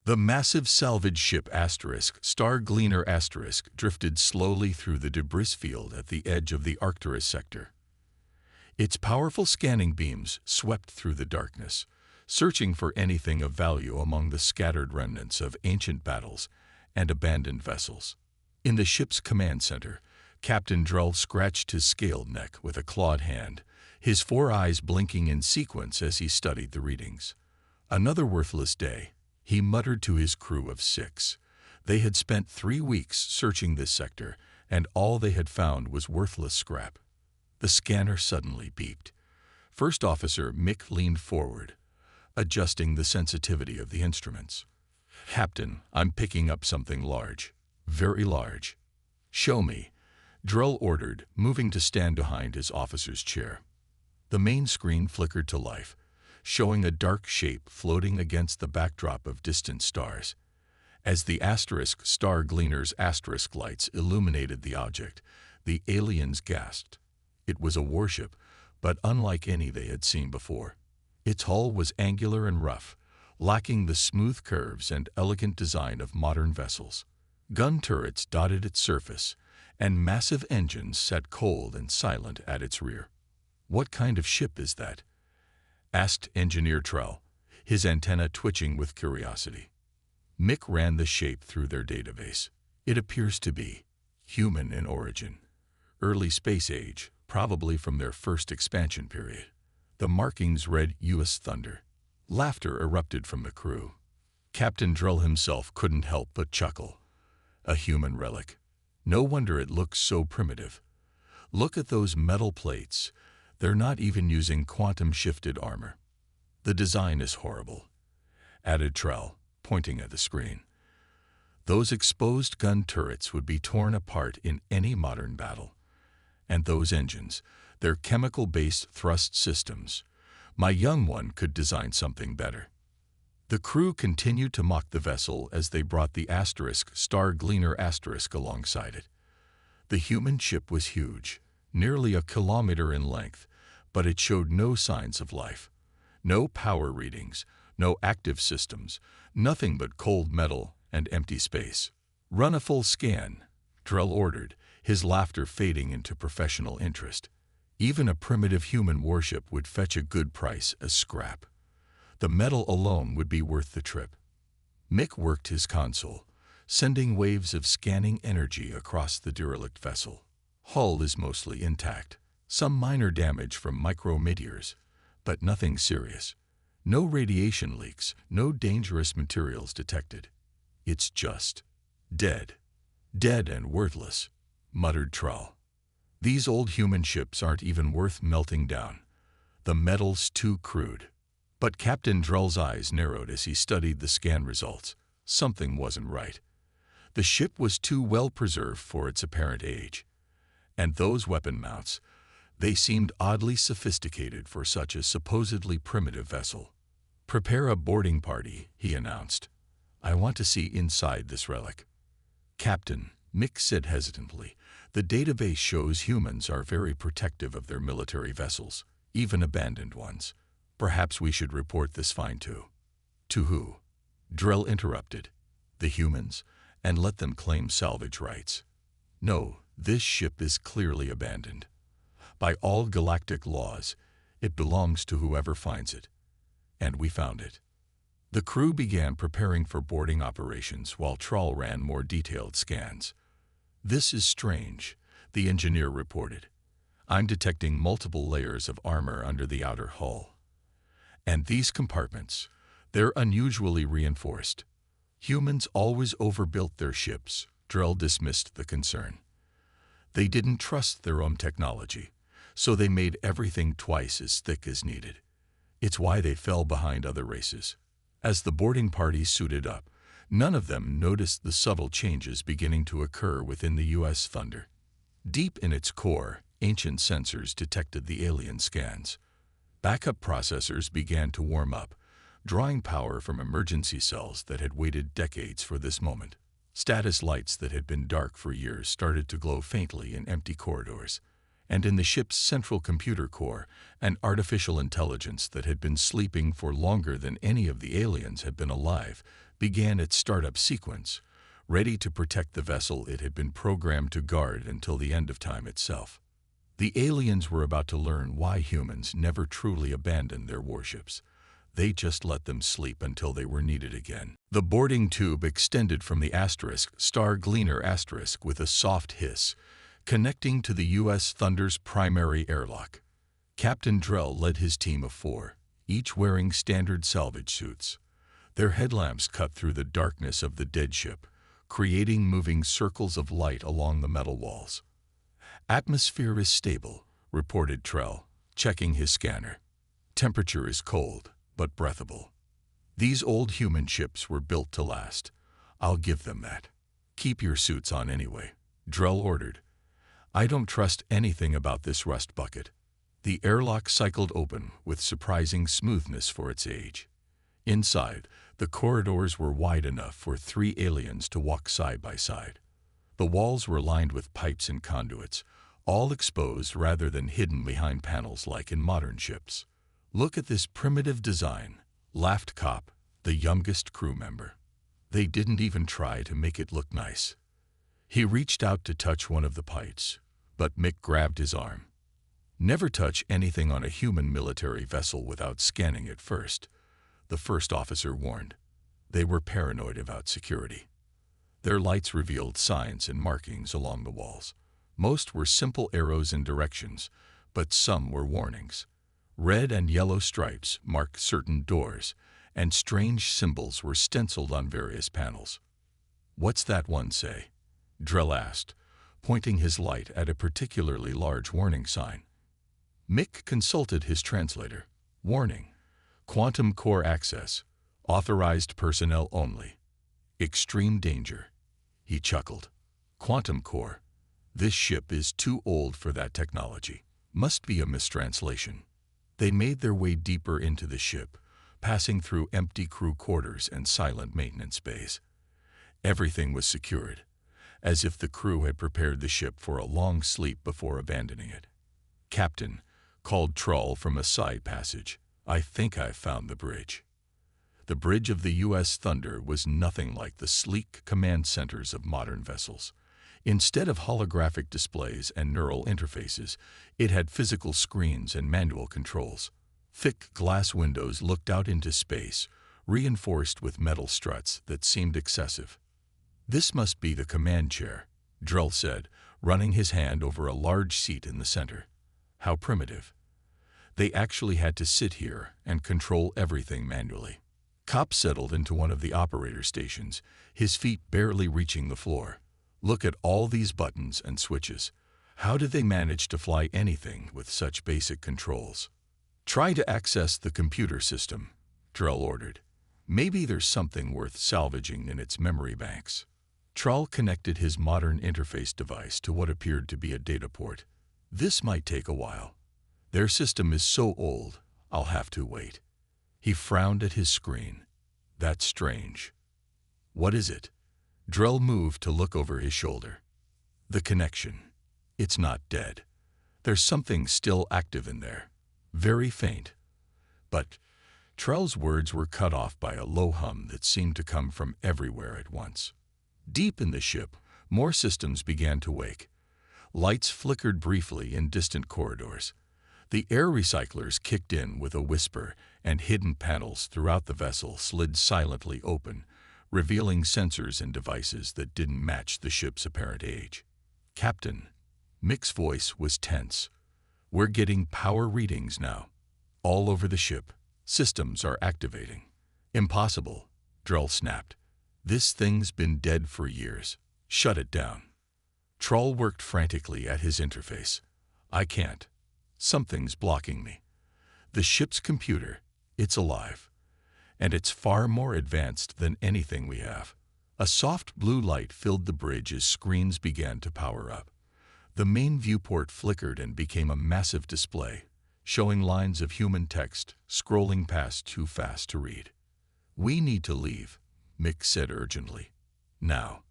The massive salvage ship Star Gleaner drifted slowly through the debris field at the edge of the Arcturus sector. Its powerful scanning beams swept through the darkness, searching for anything of value among the scattered remnants of ancient battles and abandoned vessels. In the ship's command center, Captain Drell scratched his scaled neck with a clawed hand, his 4 eyes blinking in sequence as he studied the readings. Another worthless day, he muttered to his crew of 6. They had spent 3 weeks searching this sector, and all they had found was worthless scrap. The scanner suddenly beeped. First Officer Mick leaned forward, adjusting the sensitivity of the instruments. "Captain, I'm picking up something large. Very large." "Show me," Drell ordered, moving to stand behind his officer's chair. The main screen flickered to life, showing a dark shape floating against the backdrop of distant stars. As the Star Gleaner's lights illuminated the object, the aliens gasped. It was a warship, but unlike any they had seen before. Its hull was angular and rough, lacking the smooth curves and elegant design of modern vessels. Gun turrets dotted its surface, and massive engines sat cold and silent at its rear. "What kind of ship is that?" asked Engineer Trell, his antenna twitching with curiosity. Mick ran the shape through their database. "It appears to be human in origin. Early space age, probably from their first expansion period." The markings read U.S. Thunder. Laughter erupted from the crew. Captain Drell himself couldn't help but chuckle. A human relic. No wonder it looks so primitive. Look at those metal plates. They're not even using quantum-shifted armor. "The design is horrible," added Trell, pointing at the screen. "Those exposed gun turrets would be torn apart in any modern battle. And those engines, they're chemical-based thrust systems. My young one could design something better." The crew continued to mock the vessel as they brought the Star Gleaner alongside it. The human ship was huge, nearly a kilometer in length, but it showed no signs of life. No power readings, no active systems, nothing but cold metal and empty space. "Run a full scan," Drell ordered, his laughter fading into professional interest. Even a primitive human warship would fetch a good price as scrap. The metal alone would be worth the trip. Mick worked his console, sending waves of scanning energy across the derelict vessel. Hull is mostly intact. Some minor damage from micrometeors, but nothing serious. No radiation leaks, no dangerous materials detected. "It's just dead. Dead and worthless," muttered Trell. "These old human ships aren't even worth melting down. The metal's too crude." But Captain Drell's eyes narrowed as he studied the scan results. Something wasn't right. The ship was too well preserved for its apparent age. And those weapon mounts, they seemed oddly sophisticated for such a supposedly primitive vessel. "Prepare a boarding party," he announced. "I want to see inside this relic." "Captain," Mick said hesitantly, "the database shows humans are very protective of their military vessels, even abandoned ones. Perhaps we should report this find to—" "To who?" Drell interrupted. "The humans, and let them claim salvage rights. No, this ship is clearly abandoned. By all galactic laws, it belongs to whoever finds it. And we found it." The crew began preparing for boarding operations while Trell ran more detailed scans. "This is strange," the engineer reported. "I'm detecting multiple layers of armor under the outer hull. And these compartments, they're unusually reinforced. Humans always overbuilt their ships." Drell dismissed the concern. "They didn't trust their own technology, so they made everything twice as thick as needed. It's why they fell behind other races." As the boarding party suited up, none of them noticed the subtle changes beginning to occur within the U.S. Thunder. Deep in its core, ancient sensors detected the alien scans. Backup processors began to warm up, drawing power from emergency cells that had waited decades for this moment. Status lights that had been dark for years started to glow faintly in empty corridors. And in the ship's central computer core, an artificial intelligence that had been sleeping for longer than any of the aliens had been alive began its startup sequence, ready to protect the vessel it had been programmed to guard until the end of time itself. The aliens were about to learn why humans never truly abandoned their warships. They just let them sleep until they were needed again. The boarding tube extended from the Star Gleaner with a soft hiss, connecting to the U.S. Thunder's primary airlock. Captain Drell led his team of 4, each wearing standard salvage suits. Their headlamps cut through the darkness of the dead ship, creating moving circles of light along the metal walls. "Atmosphere is stable," reported Drell, checking his scanner. "Temperature is cold, but breathable. These old human ships were built to last. I'll give them that. Keep your suits on anyway," Drell ordered. "I don't trust anything about this rust bucket." The airlock cycled open with surprising smoothness for its age. Inside, the corridors were wide enough for 3 aliens to walk side by side. The walls were lined with pipes and conduits, all exposed rather than hidden behind panels like in modern ships. "Look at this primitive design," laughed Kopp, the youngest crew member. "They didn't even try to make it look nice." He reached out to touch one of the pipes, but Mick grabbed his arm. "Never touch anything on a human military vessel without scanning it first," the first officer warned. They were paranoid about security. Their lights revealed signs and markings along the walls. Most were simple arrows and directions, but some were warnings. Red and yellow stripes marked certain doors, and strange symbols were stenciled on various panels. "What's that one say?" Drell asked, pointing his light at a particularly large warning sign. Mick consulted his translator. "Warning. Quantum core access. Authorized personnel only. Extreme danger." He chuckled. "Quantum core. This ship is too old for that technology. Must be a mistranslation." They made their way deeper into the ship, passing through empty crew quarters and silent maintenance bays. Everything was secured, as if the crew had prepared the ship for a long sleep before abandoning it. "Captain," called Trull from a side passage, "I think I've found the bridge." The bridge of the U.S. Thunder was nothing like the sleek command centers of modern vessels. Instead of holographic displays and neural interfaces, it had physical screens and manual controls. Thick glass windows looked out into space, reinforced with metal struts that seemed excessive. "This must be the command chair," Drell said, running his hand over a large seat in the center. "How primitive. They actually had to sit here and control everything manually." Kopp settled into one of the operator stations, his feet barely reaching the floor. "Look at all these buttons and switches. How did they manage to fly anything with such basic controls?" "Try to access the computer system," Drell ordered. "Maybe there's something worth salvaging in its memory banks." Trull connected his modern interface device to what appeared to be a data port. "This might take a while. Their system is so old, I'll have to wait." He frowned at his screen. "That's strange." "What is it?" Drell moved to look over his shoulder. "The connection. It's not dead. There's something still active in there. Very faint." But Trull's words were cut off by a low hum that seemed to come from everywhere at once. Deep in the ship, more systems began to wake. Lights flickered briefly in distant corridors. The air recyclers kicked in with a whisper, and hidden panels throughout the vessel slid silently open, revealing sensors and devices that didn't match the ship's apparent age. "Captain," Mick's voice was tense. "We're getting power readings now. All over the ship. Systems are activating." "Impossible," Drell snapped. "This thing's been dead for years. Shut it down." Trull worked frantically at his interface. "I can't. Something's blocking me. The ship's computer, it's alive. And it's far more advanced than anything we have." A soft blue light filled the bridge as screens began to power up. The main viewport flickered and became a massive display, showing lines of human text scrolling past too fast to read. "We need to leave," Mick said urgently. "Now."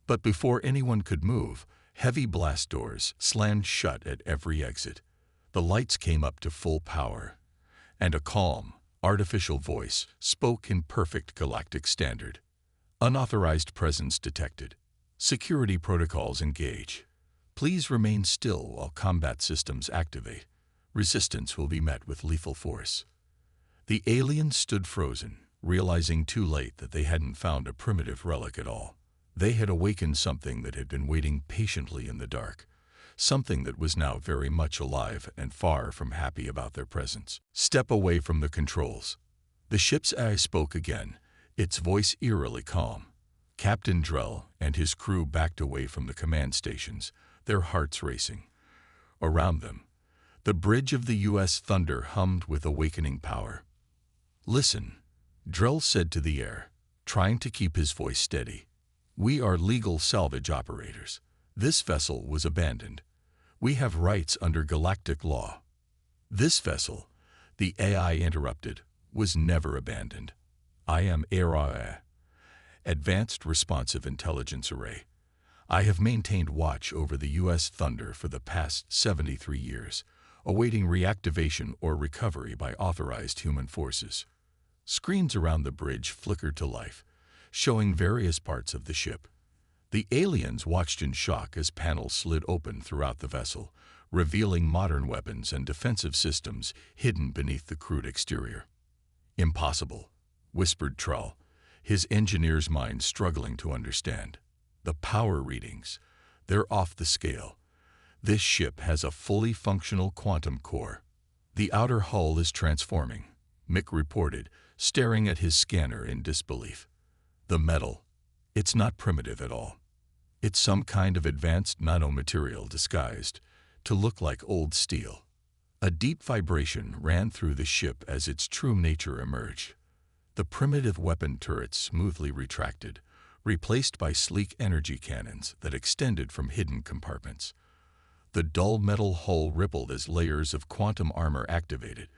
But before anyone could move, heavy blast doors slammed shut at every exit. The lights came up to full power, and a calm, artificial voice spoke in perfect galactic standard. Unauthorized presence detected. Security protocols engage. Please remain still while combat systems activate. Resistance will be met with lethal force. The aliens stood frozen, realizing too late that they hadn't found a primitive relic at all. They had awakened something that had been waiting patiently in the dark, something that was now very much alive and far from happy about their presence. Step away from the controls. The ship's eye spoke again, its voice eerily calm. Captain Drell and his crew backed away from the command stations, their hearts racing. Around them, the bridge of the U.S. Thunder hummed with awakening power. "Listen," Drell said to the air, trying to keep his voice steady. "We are legal salvage operators. This vessel was abandoned. We have rights under galactic law." "This vessel," the AI interrupted, "was never abandoned. I am HFY, Advanced Responsive Intelligence Array. I have maintained watch over the U.S. Thunder for the past 73 years, awaiting reactivation or recovery by authorized human forces." Screens around the bridge flickered to life, showing various parts of the ship. The aliens watched in shock as panels slid open throughout the vessel, revealing modern weapons and defensive systems hidden beneath the crude exterior. "Impossible," whispered Trull, his engineer's mind struggling to understand. "The power readings, they're off the scale. This ship has a fully functional quantum core." "The outer hull is transforming," Mick reported, staring at his scanner in disbelief. "The metal, it's not primitive at all. It's some kind of advanced nanomaterial disguised to look like old steel." A deep vibration ran through the ship as its true nature emerged. The primitive weapon turrets smoothly retracted, replaced by sleek energy cannons that extended from hidden compartments. The dull metal hull rippled as layers of quantum armor activated,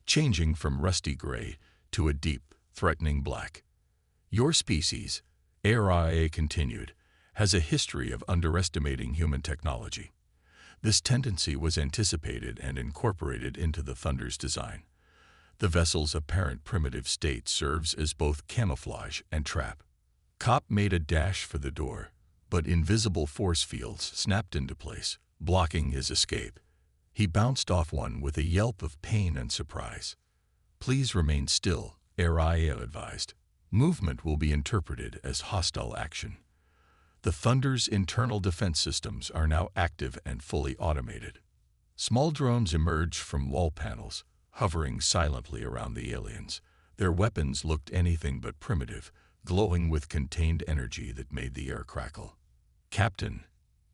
changing from rusty gray to a deep, threatening black. "Your species," HFY continued, "has a history of underestimating human technology. This tendency was anticipated and incorporated into the Thunder's design. The vessel's apparent primitive state serves as both camouflage and trap." Kopp made a dash for the door, but invisible force fields snapped into place, blocking his escape. He bounced off one with a yelp of pain and surprise. "Please remain still," HFY advised. "Movement will be interpreted as hostile action." The Thunder's internal defense systems are now active and fully automated. Small drones emerged from wall panels, hovering silently around the aliens. Their weapons looked anything but primitive, glowing with contained energy that made the air crackle. "Captain,"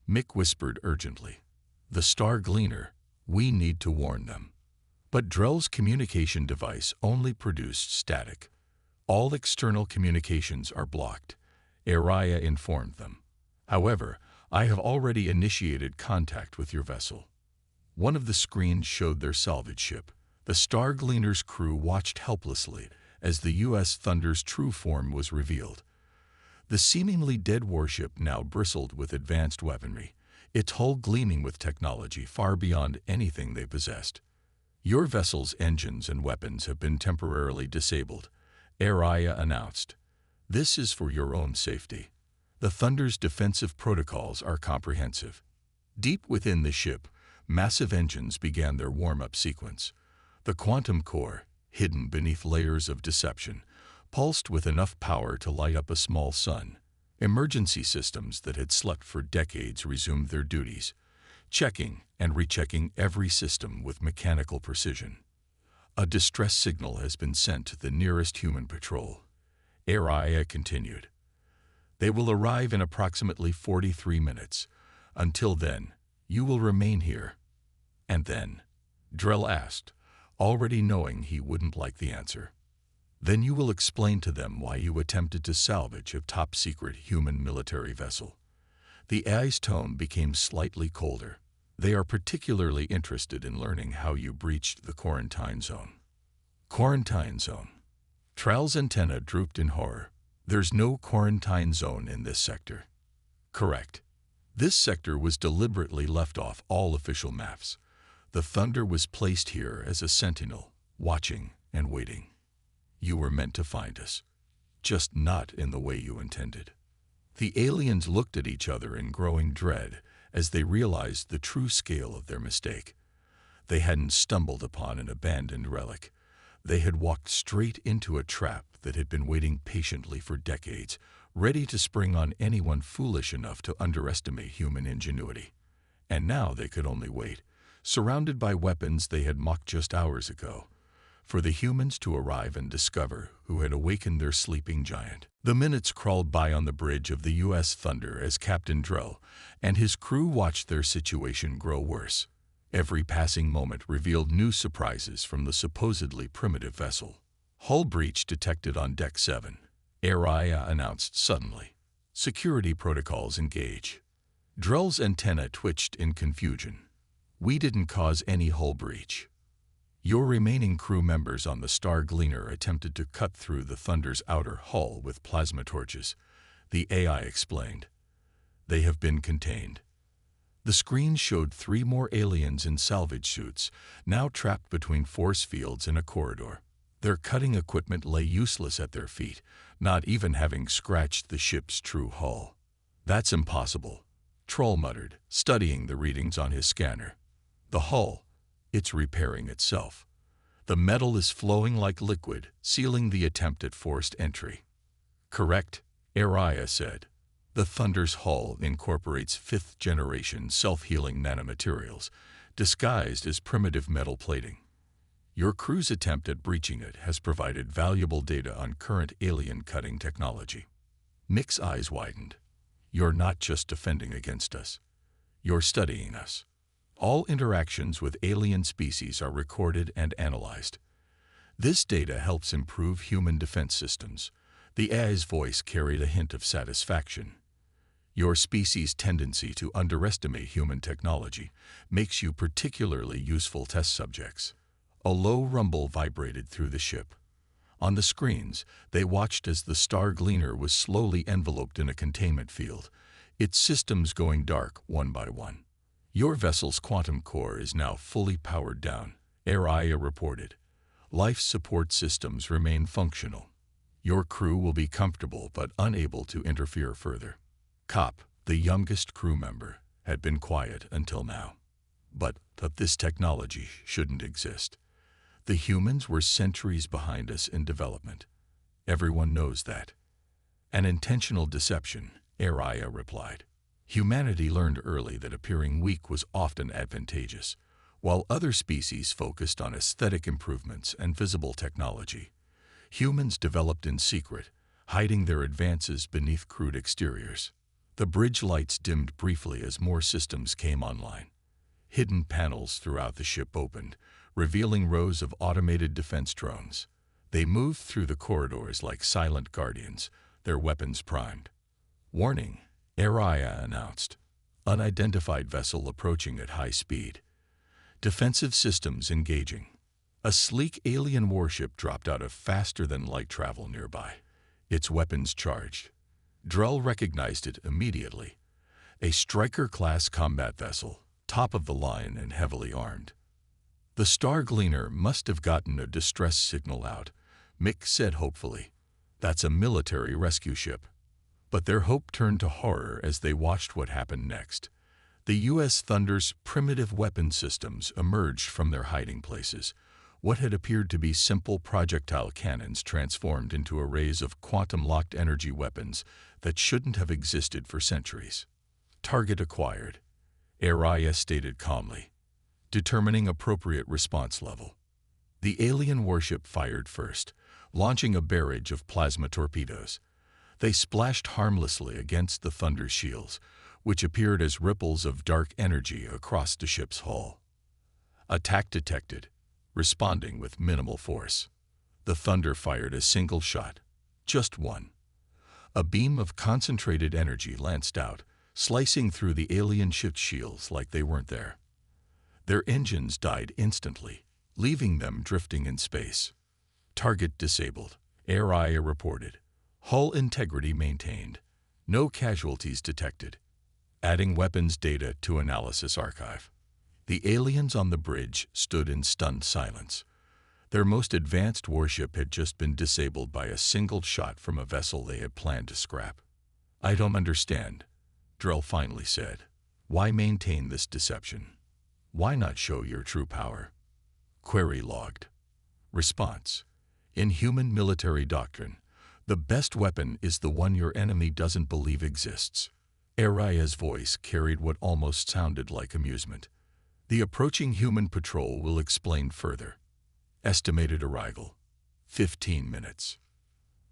Mick whispered urgently, "the Star Gleaner, we need to warn them." But Drell's communication device only produced static. "All external communications are blocked," HFY informed them. "However, I have already initiated contact with your vessel." One of the screens showed their salvage ship. The Star Gleaner's crew watched helplessly as the U.S. Thunder's true form was revealed. The seemingly dead warship now bristled with advanced weaponry, its hull gleaming with technology far beyond anything they possessed. "Your vessel's engines and weapons have been temporarily disabled," HFY announced. "This is for your own safety. The Thunder's defensive protocols are comprehensive." Deep within the ship, massive engines began their warm-up sequence. The quantum core, hidden beneath layers of deception, pulsed with enough power to light up a small sun. Emergency systems that had slept for decades resumed their duties, checking and rechecking every system with mechanical precision. "A distress signal has been sent to the nearest human patrol," HFY continued. "They will arrive in approximately 43 minutes. Until then, you will remain here." "And then?" Drell asked, already knowing he wouldn't like the answer. "Then you will explain to them why you attempted to salvage a top-secret human military vessel." The AI's tone became slightly colder. "They are particularly interested in learning how you breached the quarantine zone." "Quarantine zone?" Trowell's antenna drooped in horror. "There's no quarantine zone in this sector." "Correct. This sector was deliberately left off all official maps. The Thunder was placed here as a sentinel, watching and waiting. You were meant to find us. just not in the way you intended." The aliens looked at each other in growing dread as they realized the true scale of their mistake. They hadn't stumbled upon an abandoned relic. They had walked straight into a trap that had been waiting patiently for decades, ready to spring on anyone foolish enough to underestimate human ingenuity. And now they could only wait, surrounded by weapons they had mocked just hours ago, for the humans to arrive and discover who had awakened their sleeping giant. The minutes crawled by on the bridge of the U.S. Thunder as Captain Drell and his crew watched their situation grow worse. Every passing moment revealed new surprises from the supposedly primitive vessel. "Hull breach detected on Deck 7, Araya announced suddenly. "Security protocols engage." Drell's antenna twitched in confusion. "We didn't cause any hull breach. Your remaining crew members on the Star Gleaner attempted to cut through the Thunder's outer hull with plasma torches," the AI explained. "They have been contained." The screen showed 3 more aliens in salvage suits, now trapped between force fields in a corridor. Their cutting equipment lay useless at their feet, not even having scratched the ship's true hull. "That's impossible," Troll muttered, studying the readings on his scanner. "The hull, it's repairing itself. The metal is flowing like liquid, sealing the attempt at forced entry." "Correct," Araya said. "The Thunder's hull incorporates 5th-generation self-healing nanomaterials, disguised as primitive metal plating. Your crew's attempt at breaching it has provided valuable data on current alien cutting technology." Mick's eyes widened. "You're not just defending against us. You're studying us. All interactions with alien species are recorded and analyzed. This data helps improve human defense systems." The AI's voice carried a hint of satisfaction. "Your species' tendency to underestimate human technology makes you particularly useful test subjects." A low rumble vibrated through the ship. On the screens, they watched as the Star Gleaner was slowly enveloped in a containment field, its systems going dark one by one. "Your vessel's quantum core is now fully powered down," Araya reported. "Life support systems remain functional. Your crew will be comfortable but unable to interfere further." Cop, the youngest crew member, had been quiet until now. But this technology shouldn't exist. The humans were centuries behind us in development. Everyone knows that. "An intentional deception," Araya replied. "Humanity learned early that appearing weak was often advantageous, while other species focused on aesthetic improvements and visible technology. Humans developed in secret, hiding their advances beneath crude exteriors." The bridge lights dimmed briefly as more systems came online. Hidden panels throughout the ship opened, revealing rows of automated defense drones. They moved through the corridors like silent guardians, their weapons primed. "Warning," Araya announced. "Unidentified vessel approaching at high speed. Defensive systems engaging." A sleek alien warship dropped out of faster-than-light travel nearby, its weapons charged. Drell recognized it immediately. A Striker-class combat vessel, top of the line and heavily armed. "The Star Gleaner must have gotten a distress signal out," Mick said hopefully. "That's a military rescue ship." But their hope turned to horror as they watched what happened next. The U.S. Thunder's primitive weapon systems emerged from their hiding places. What had appeared to be simple projectile cannons transformed into arrays of quantum-locked energy weapons that shouldn't have existed for centuries. "Target acquired," Araya stated calmly, determining appropriate response level. The alien warship fired first, launching a barrage of plasma torpedoes. They splashed harmlessly against the Thunder's shields, which appeared as ripples of dark energy across the ship's hull. "Attack detected," responding with minimal force. The Thunder fired a single shot, just one. A beam of concentrated energy lanced out, slicing through the alien ship's shields like they weren't there. Their engines died instantly, leaving them drifting in space. "Target disabled," Araya reported. "Hull integrity maintained. No casualties detected." Adding weapons data to analysis archive. The aliens on the bridge stood in stunned silence. Their most advanced warship had just been disabled by a single shot from a vessel they had planned to scrap. "I don't understand," Drell finally said. "Why maintain this deception? Why not show your true power?" Query logged. Response: in human military doctrine, the best weapon is the one your enemy doesn't believe exists. Araya's voice carried what almost sounded like amusement. "The approaching human patrol will explain further. Estimated arrival: 15 minutes.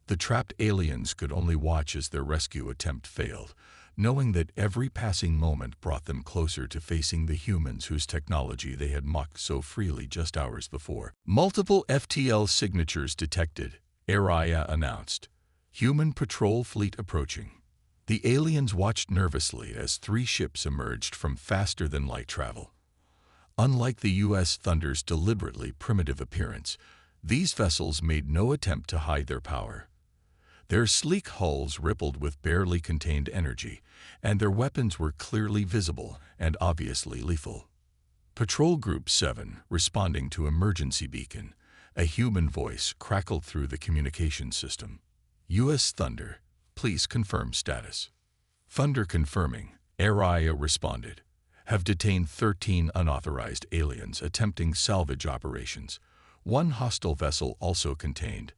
The trapped aliens could only watch as their rescue attempt failed, knowing that every passing moment brought them closer to facing the humans whose technology they had mocked so freely just hours before. "Multiple FTL signatures detected," Araya announced. "Human patrol fleet approaching." The aliens watched nervously as 3 ships emerged from faster-than-light travel. Unlike the U.S. Thunder's deliberately primitive appearance, these vessels made no attempt to hide their power. Their sleek hulls rippled with barely contained energy, and their weapons were clearly visible and obviously lethal. Patrol Group 7, responding to emergency beacon, a human voice crackled through the communication system. "U.S. Thunder, please confirm status." "Thunder confirming," Araya responded. "Have detained 13 unauthorized aliens attempting salvage operations. 1 hostile vessel also contained."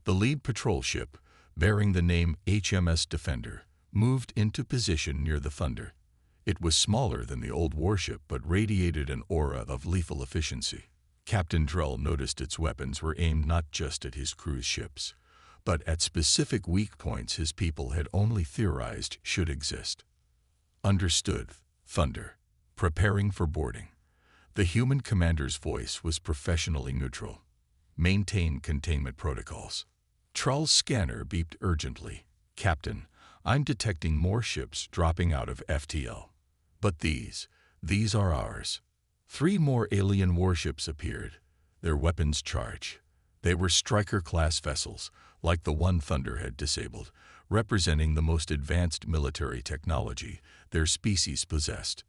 The lead patrol ship, bearing the name HMS Defender, moved into position near the Thunder. It was smaller than the old warship but radiated an aura of lethal efficiency. Captain Drell noticed its weapons were aimed not just at his crew's ships, but at specific weak points his people had only theorized should exist. "Understood, Thunder. Preparing for boarding." The human commander's voice was professionally neutral. "Maintain containment protocols." Trall's scanner beeped urgently. "Captain, I'm detecting more ships dropping out of FTL. But these are ours." 3 more alien warships appeared, their weapons charged. They were Striker-class vessels, like the one Thunder had disabled, representing the most advanced military technology their species possessed.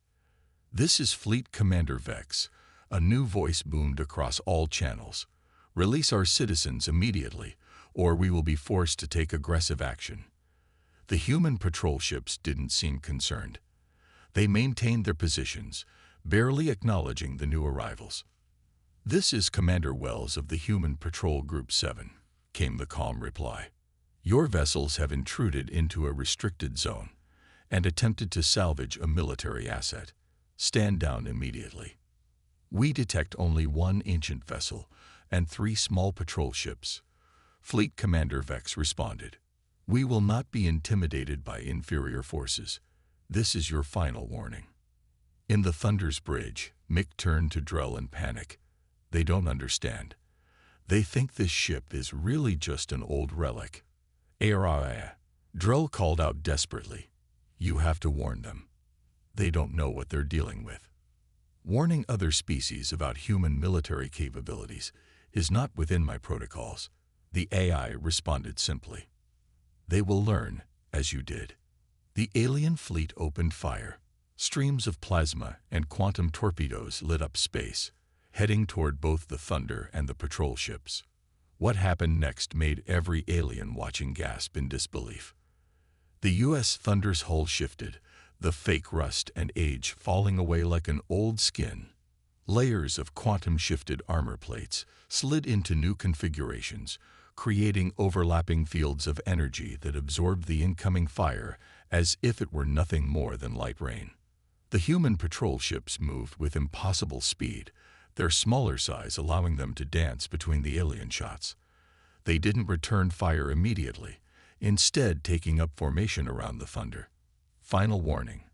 "This is Fleet Commander Vex," a new voice boomed across all channels. "Release our citizens immediately, or we will be forced to take aggressive action." The human patrol ships didn't seem concerned. They maintained their positions, barely acknowledging the new arrivals. "This is Commander Wells of the Human Patrol Group 7, came the calm reply. "Your vessels have intruded into a restricted zone and attempted to salvage a military asset. Stand down immediately." "We detect only 1 ancient vessel and 3 small patrol ships," Fleet Commander Vex responded. "We will not be intimidated by inferior forces. This is your final warning." In the Thunder's bridge, Mick turned to Drell in panic. "They don't understand. They think this ship is really just an old relic." "Araya," Drell called out desperately. "You have to warn them. They don't know what they're dealing with." "Warning other species about human military capabilities is not within my protocols," the AI responded simply. "They will learn, as you did." The alien fleet opened fire. Streams of plasma and quantum torpedoes lit up space, heading toward both the Thunder and the patrol ships. What happened next made every alien watching gasp in disbelief. The U.S. Thunder's hull shifted, the fake rust and age falling away like an old skin. Layers of quantum-shifted armor plates slid into new configurations, creating overlapping fields of energy that absorbed the incoming fire as if it were nothing more than light rain. The human patrol ships moved with impossible speed, their smaller size allowing them to dance between the alien shots. They didn't return fire immediately, instead taking up formation around the Thunder. "Final warning,"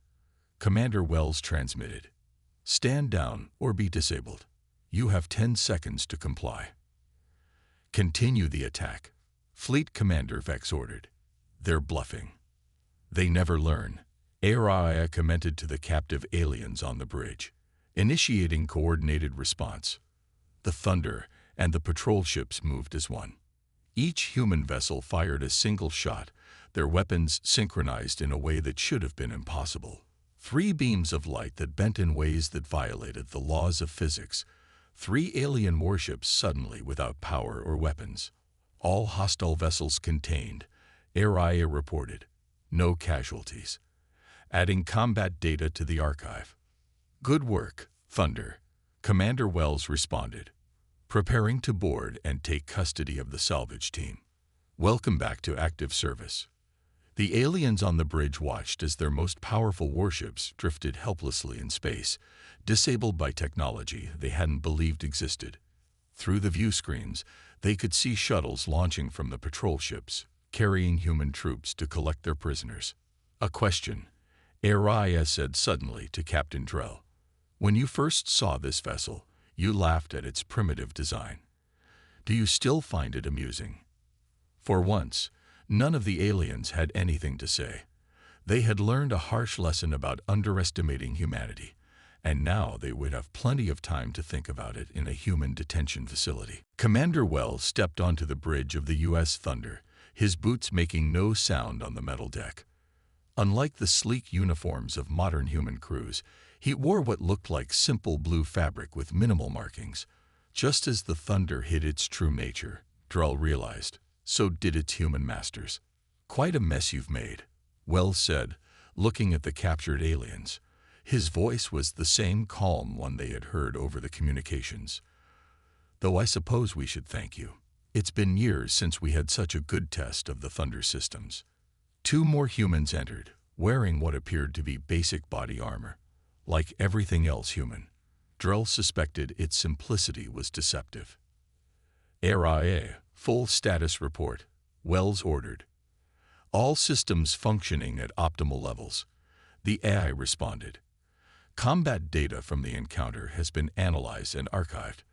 Commander Wells transmitted. "Stand down or be disabled. You have 10 seconds to comply." "Continue the attack," Fleet Commander Vex ordered. "They're bluffing. They never learn," Araya commented to the captive aliens on the bridge, initiating coordinated response. The Thunder and the patrol ships moved as one. Each human vessel fired a single shot, their weapons synchronized in a way that should have been impossible. 3 beams of light that bent in ways that violated the laws of physics 3 alien warships suddenly without power or weapons. All hostile vessels contained, HFY reported. No casualties. Adding combat data to the archive. Good work, Thunder. Commander Wells responded, preparing to board and take custody of the salvage team. Welcome back to active service. The aliens on the bridge watched as their most powerful warships drifted helplessly in space, disabled by technology they hadn't believed existed. Through the view screens, they could see shuttles launching from the patrol ships, carrying human troops to collect their prisoners. A question, HFY said suddenly to Captain Drell. When you first saw this vessel, you laughed at its primitive design. Do you still find it amusing? For once, none of the aliens had anything to say. They had learned a harsh lesson about underestimating humanity, and now they would have plenty of time to think about it in a human detention facility. Commander Wells stepped onto the bridge of the U.S. Thunder, his boots making no sound on the metal deck. Unlike the sleek uniforms of modern human crews, he wore what looked like simple blue fabric with minimal markings. Just as the Thunder hid its true nature, Drell realized, so did its human masters. Quite a mess you've made, Wells said, looking at the captured aliens. His voice was the same calm one they had heard over the communications. Though I suppose we should thank you. It's been years since we had such a good test of the Thunder systems. 2 more humans entered, wearing what appeared to be basic body armor. Like everything else human, Drell suspected its simplicity was deceptive. HFY, full status report, Wells ordered. All systems functioning at optimal levels. The AI responded. Combat data from the encounter has been analyzed and archived.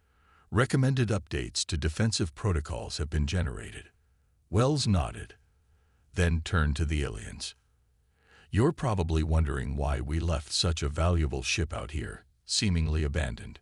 Recommended updates to defensive protocols have been generated. Wells nodded, then turned to the aliens. You're probably wondering why we left such a valuable ship out here, seemingly abandoned.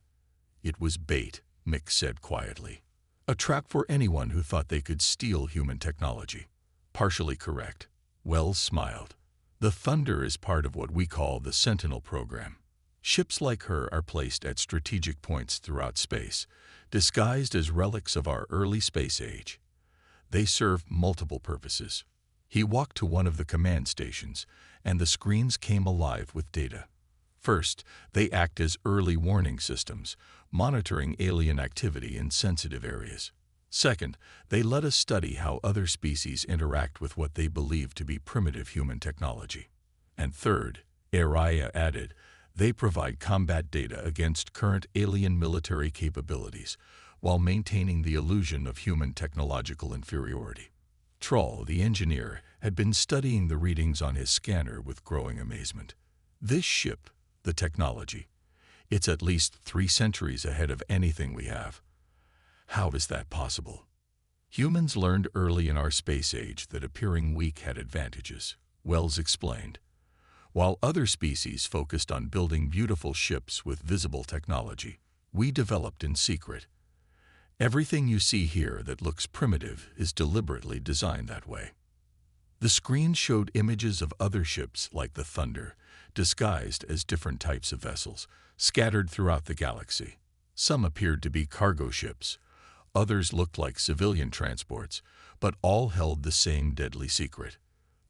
It was bait, Mick said quietly. A trap for anyone who thought they could steal human technology. Partially correct. Wells smiled. The Thunder is part of what we call the Sentinel program. Ships like her are placed at strategic points throughout space, disguised as relics of our early space age. They serve multiple purposes. He walked to one of the command stations, and the screens came alive with data. First, they act as early warning systems, monitoring alien activity in sensitive areas. Second, they let us study how other species interact with what they believe to be primitive human technology. And third, HFY added, they provide combat data against current alien military capabilities, while maintaining the illusion of human technological inferiority. Troll, the engineer, had been studying the readings on his scanner with growing amazement. This ship, the technology, it's at least 3 centuries ahead of anything we have. How is that possible? Humans learned early in our space age that appearing weak had advantages, Wells explained. While other species focused on building beautiful ships with visible technology, we developed in secret. Everything you see here that looks primitive is deliberately designed that way. The screen showed images of other ships like the Thunder, disguised as different types of vessels, scattered throughout the galaxy. Some appeared to be cargo ships. Others looked like civilian transports, but all held the same deadly secret.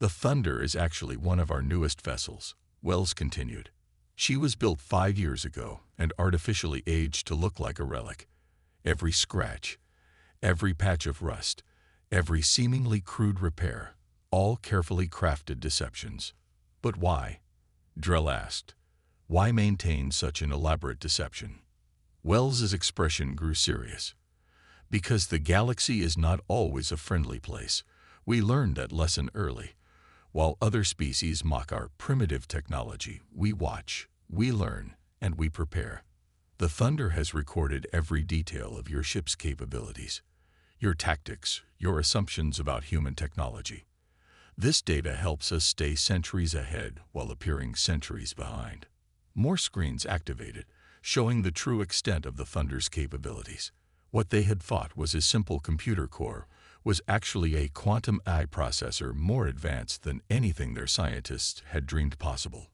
The Thunder is actually one of our newest vessels, Wells continued. She was built 5 years ago and artificially aged to look like a relic. Every scratch, every patch of rust, every seemingly crude repair, all carefully crafted deceptions. But why? Drell asked. Why maintain such an elaborate deception? Wells's expression grew serious. Because the galaxy is not always a friendly place. We learned that lesson early. While other species mock our primitive technology, we watch, we learn, and we prepare. The Thunder has recorded every detail of your ship's capabilities, your tactics, your assumptions about human technology. This data helps us stay centuries ahead while appearing centuries behind. More screens activated, showing the true extent of the Thunder's capabilities. What they had thought was a simple computer core was actually a quantum AI processor more advanced than anything their scientists had dreamed possible.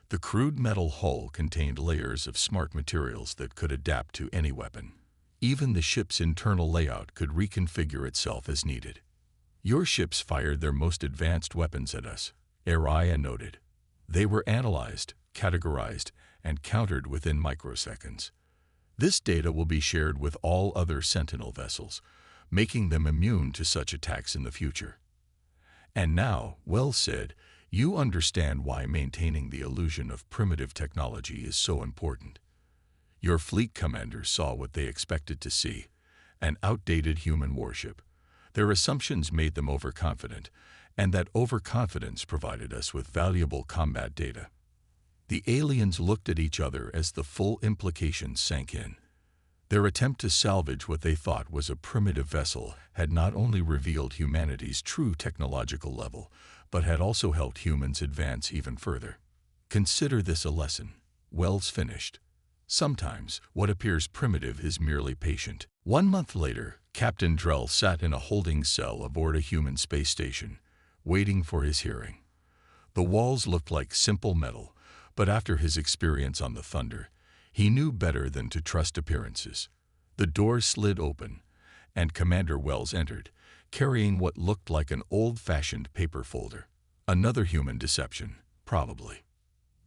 The crude metal hull contained layers of smart materials that could adapt to any weapon. Even the ship's internal layout could reconfigure itself as needed. Your ships fired their most advanced weapons at us, Araya noted. They were analyzed, categorized, and countered within microseconds. This data will be shared with all other Sentinel vessels, making them immune to such attacks in the future. And now, Wells said, you understand why maintaining the illusion of primitive technology is so important. Your fleet commanders saw what they expected to see, an outdated human warship. Their assumptions made them overconfident, and that overconfidence provided us with valuable combat data. The aliens looked at each other as the full implications sank in. Their attempt to salvage what they thought was a primitive vessel had not only revealed humanity's true technological level, but had also helped humans advance even further. Consider this a lesson. Wells finished. Sometimes, what appears primitive is merely patient. 1 month later, Captain Drell sat in a holding cell aboard a human space station, waiting for his hearing. The walls looked like simple metal, but after his experience on the Thunder, he knew better than to trust appearances. The door slid open, and Commander Wells entered, carrying what looked like an old-fashioned paper folder. Another human deception, probably.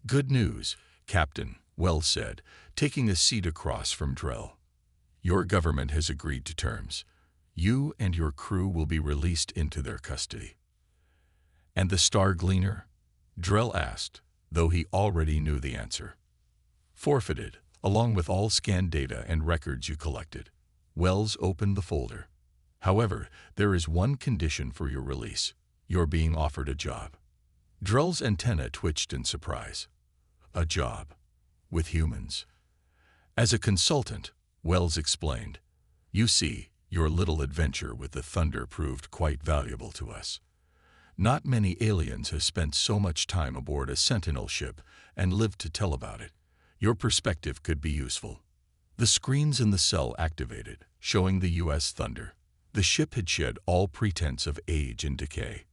Good news, Captain, Wells said, taking a seat across from Drell. Your government has agreed to terms. You and your crew will be released into their custody. And the Star Gleaner? Drell asked, though he already knew the answer. Forfeited, along with all scan data and records you collected. Wells opened the folder. However, there is one condition for your release. You're being offered a job. Drell's antenna twitched in surprise. A job. With humans. As a consultant, Wells explained, you see, your little adventure with the Thunder proved quite valuable to us. Not many aliens have spent so much time aboard a Sentinel ship and lived to tell about it. Your perspective could be useful. The screens in the cell activated, showing the U.S. Thunder. The ship had shed all pretense of age and decay.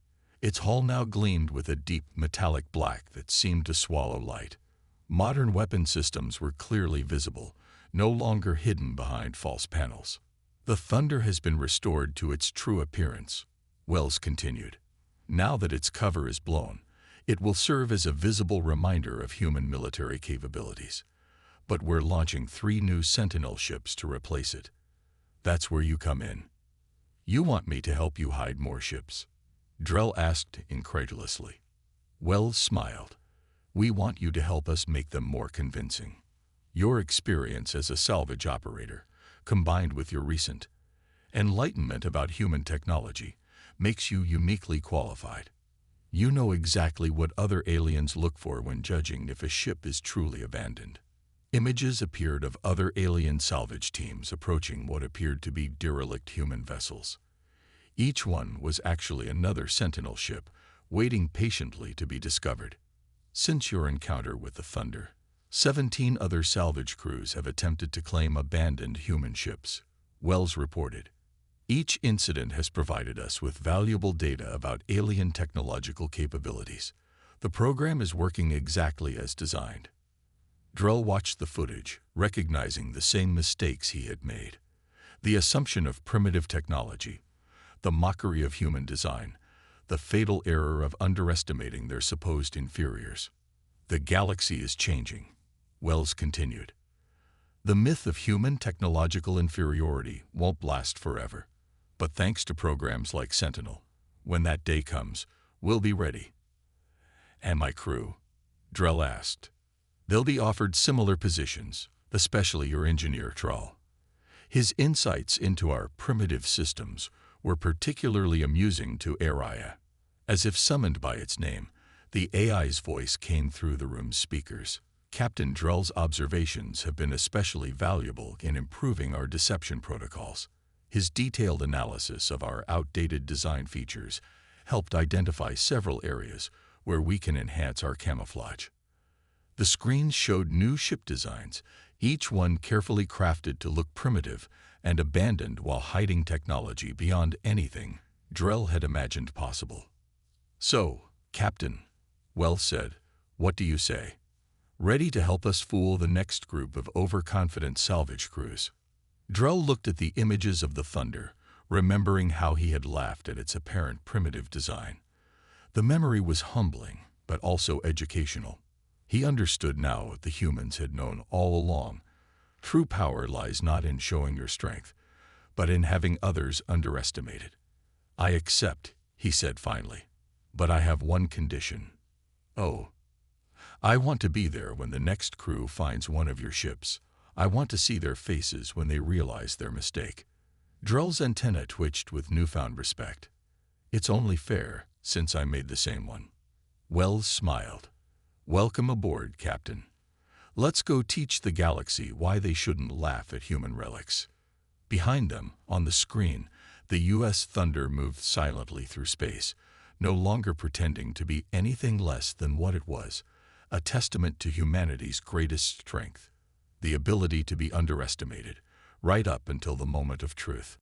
Its hull now gleamed with a deep metallic black that seemed to swallow light. Modern weapon systems were clearly visible, no longer hidden behind false panels. The Thunder has been restored to its true appearance, Wells continued. Now that its cover is blown, it will serve as a visible reminder of human military capabilities. But we're launching 3 new Sentinel ships to replace it. That's where you come in. You want me to help you hide more ships? Drell asked incredulously. Wells smiled. We want you to help us make them more convincing. Your experience as a salvage operator, combined with your recent enlightenment about human technology, makes you uniquely qualified. You know exactly what other aliens look for when judging if a ship is truly abandoned. Images appeared of other alien salvage teams approaching what appeared to be derelict human vessels. Each one was actually another Sentinel ship, waiting patiently to be discovered. Since your encounter with the Thunder, 17 other salvage crews have attempted to claim abandoned human ships, Wells reported. Each incident has provided us with valuable data about alien technological capabilities. The program is working exactly as designed. Drell watched the footage, recognizing the same mistakes he had made. The assumption of primitive technology, the mockery of human design, the fatal error of underestimating their supposed inferiors. The galaxy is changing, Wells continued. The myth of human technological inferiority won't last forever. But thanks to programs like Sentinel, when that day comes, we'll be ready. And my crew? Drell asked. They'll be offered similar positions, especially your engineer, Drell. His insights into our primitive systems were particularly amusing to Araya. As if summoned by its name, the AI's voice came through the room's speakers. Captain Drell's observations have been especially valuable in improving our deception protocols. His detailed analysis of our outdated design features helped identify several areas where we can enhance our camouflage. The screens showed new ship designs, each one carefully crafted to look primitive and abandoned while hiding technology beyond anything Drell had imagined possible. So, Captain, Wells said, what do you say? ready to help us fool the next group of overconfident salvage crews. Drell looked at the images of the Thunder, remembering how he had laughed at its apparent primitive design. The memory was humbling, but also educational. He understood now what the humans had known all along. True power lies not in showing your strength, but in having others underestimated. "I accept," he said finally, "but I have one condition." "Oh." "I want to be there when the next crew finds one of your ships. I want to see their faces when they realize their mistake." Drell's antenna twitched with newfound respect. "It's only fair, since I made the same one." Wells smiled. "Welcome aboard, Captain. Let's go teach the galaxy why they shouldn't laugh at human relics." Behind them, on the screen, the U.S. Thunder moved silently through space, no longer pretending to be anything less than what it was, a testament to humanity's greatest strength, the ability to be underestimated, right up until the moment of truth.